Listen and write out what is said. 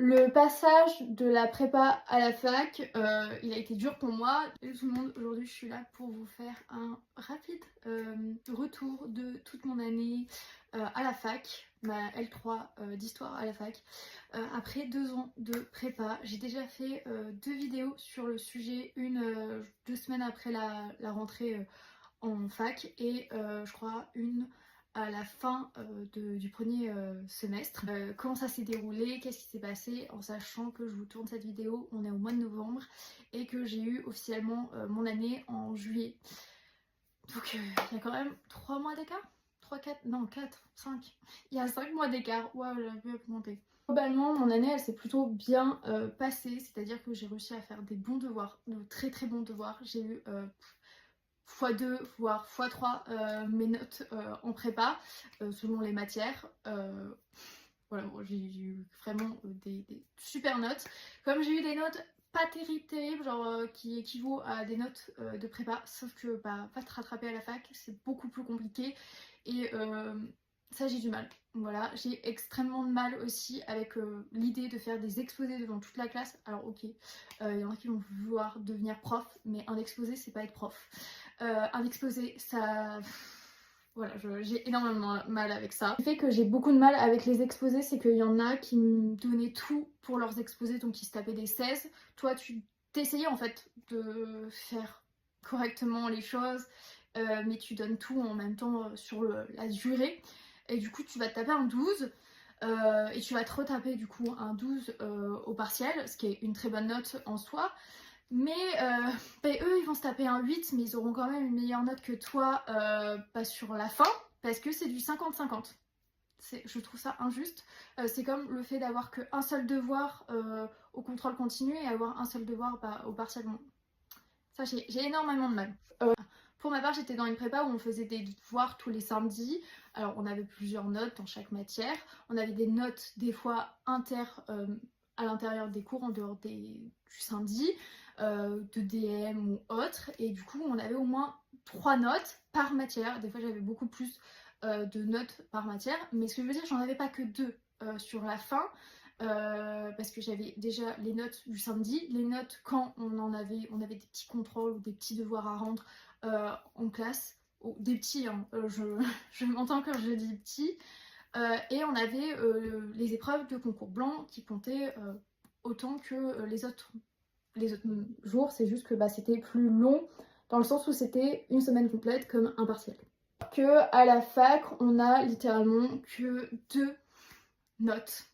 Le passage de la prépa à la fac, il a été dur pour moi. Salut tout le monde, aujourd'hui je suis là pour vous faire un rapide retour de toute mon année à la fac, ma L3 d'histoire à la fac. Après 2 ans de prépa, j'ai déjà fait 2 vidéos sur le sujet, une 2 semaines après la rentrée en fac et je crois une à la fin du premier semestre. Comment ça s'est déroulé, qu'est-ce qui s'est passé, en sachant que je vous tourne cette vidéo, on est au mois de novembre et que j'ai eu officiellement mon année en juillet. Donc il y a quand même 3 mois d'écart, 3, 4, non 4, 5. Il y a 5 mois d'écart, waouh, j'avais pu augmenter. Globalement, mon année elle s'est plutôt bien passée, c'est-à-dire que j'ai réussi à faire des bons devoirs, de très très bons devoirs. J'ai eu x2 voire x3 mes notes en prépa selon les matières. Voilà, bon, j'ai eu vraiment des super notes. Comme j'ai eu des notes pas terribles, genre qui équivaut à des notes de prépa, sauf que bah, pas te rattraper à la fac, c'est beaucoup plus compliqué et ça j'ai du mal. Voilà, j'ai extrêmement de mal aussi avec l'idée de faire des exposés devant toute la classe. Alors ok, il y en a qui vont vouloir devenir prof, mais un exposé c'est pas être prof. Un exposé ça... Voilà, j'ai énormément mal avec ça. Ce qui fait que j'ai beaucoup de mal avec les exposés, c'est qu'il y en a qui me donnaient tout pour leurs exposés, donc ils se tapaient des 16. Toi, tu t'essayais en fait de faire correctement les choses, mais tu donnes tout en même temps sur la durée. Et du coup, tu vas te taper un 12. Et tu vas te retaper du coup un 12 au partiel, ce qui est une très bonne note en soi. Mais eux ils vont se taper un 8, mais ils auront quand même une meilleure note que toi pas sur la fin, parce que c'est du 50-50. Je trouve ça injuste. C'est comme le fait d'avoir qu'un seul devoir au contrôle continu et avoir un seul devoir au partiel. Bon, ça j'ai énormément de mal. Pour ma part, j'étais dans une prépa où on faisait des devoirs tous les samedis. Alors on avait plusieurs notes dans chaque matière. On avait des notes des fois à l'intérieur des cours en dehors du samedi, de DM ou autre. Et du coup on avait au moins 3 notes par matière. Des fois j'avais beaucoup plus de notes par matière. Mais ce que je veux dire, j'en avais pas que 2 sur la fin. Parce que j'avais déjà les notes du samedi, les notes quand on avait des petits contrôles ou des petits devoirs à rendre en classe, des petits, hein, je m'entends quand je dis petits, et on avait les épreuves de concours blanc qui comptaient autant que les autres jours, c'est juste que bah, c'était plus long dans le sens où c'était une semaine complète comme un partiel. Que à la fac, on a littéralement que 2 notes